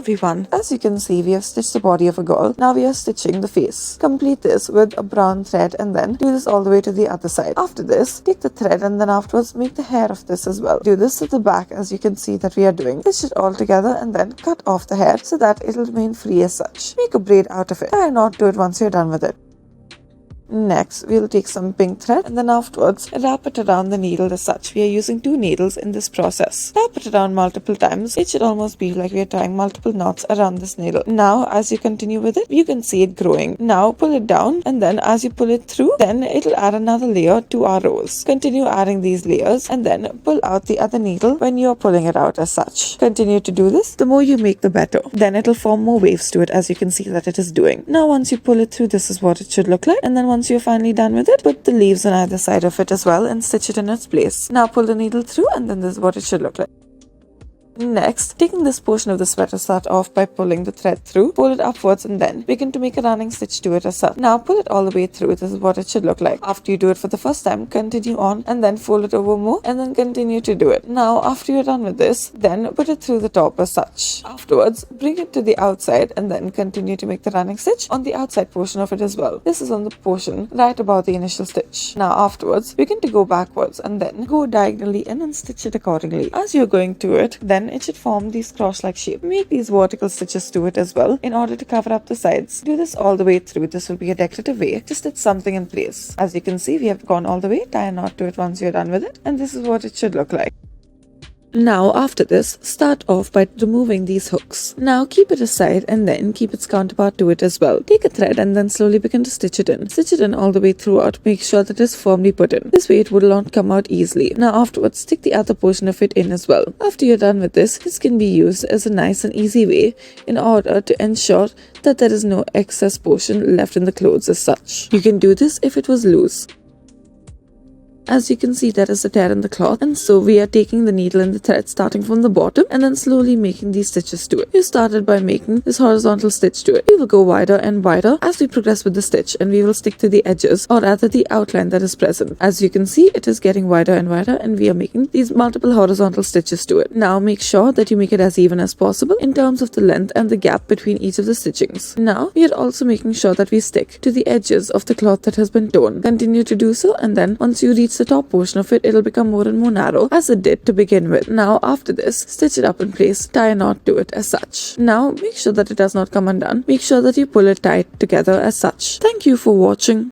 everyone, as you can see we have stitched the body of a girl. Now we are stitching the face. Complete this with a brown thread and then do this all the way to the other side. After this, take the thread and then afterwards make the hair of this as well. Do this to the back as you can see that we are doing. Stitch it all together and then cut off the hair so that it will remain free as such. Make a braid out of it. Tie a knot to it once you're done with it. Next, we'll take some pink thread and then afterwards wrap it around the needle as such. We are using 2 needles in this process. Wrap it around multiple times. It should almost be like we are tying multiple knots around this needle. Now, as you continue with it, you can see it growing. Now, pull it down and then as you pull it through, then it'll add another layer to our rows. Continue adding these layers and then pull out the other needle when you are pulling it out as such. Continue to do this. The more you make, the better. Then it'll form more waves to it as you can see that it is doing. Now, once you pull it through, this is what it should look like. And then once you're finally done with it, put the leaves on either side of it as well and stitch it in its place. Now pull the needle through and then this is what it should look like. Next, taking this portion of the sweater, start off by pulling the thread through, pull it upwards and then begin to make a running stitch to it as such. Now pull it all the way through. This is what it should look like. After you do it for the first time, continue on and then fold it over more and then continue to do it. Now after you're done with this, then put it through the top as such. Afterwards, bring it to the outside and then continue to make the running stitch on the outside portion of it as well. This is on the portion right above the initial stitch. Now afterwards, begin to go backwards and then go diagonally in and stitch it accordingly. As you're going to it, then it should form these cross-like shape. Make these vertical stitches to it as well in order to cover up the sides. Do this all the way through. This will be a decorative way. Just stitch something in place. As you can see, we have gone all the way. Tie a knot to it once you're done with it. And this is what it should look like. Now after this, start off by removing these hooks. Now keep it aside and then keep its counterpart to it as well. Take a thread and then slowly begin to stitch it in. Stitch it in all the way throughout. Make sure that it is firmly put in. This way it will not come out easily. Now afterwards, stick the other portion of it in as well. After you're done with this can be used as a nice and easy way in order to ensure that there is no excess portion left in the clothes as such. You can do this if it was loose. As you can see, there is a tear in the cloth, and so we are taking the needle and the thread starting from the bottom and then slowly making these stitches to it. We started by making this horizontal stitch to it. We will go wider and wider as we progress with the stitch, and we will stick to the edges, or rather the outline that is present. As you can see, it is getting wider and wider and we are making these multiple horizontal stitches to it. Now make sure that you make it as even as possible in terms of the length and the gap between each of the stitchings. Now we are also making sure that we stick to the edges of the cloth that has been torn. Continue to do so, and then once you reach the top portion of it, it'll become more and more narrow as it did to begin with. Now after this, stitch it up in place, tie a knot to it as such. Now make sure that it does not come undone. Make sure that you pull it tight together as such. Thank you for watching.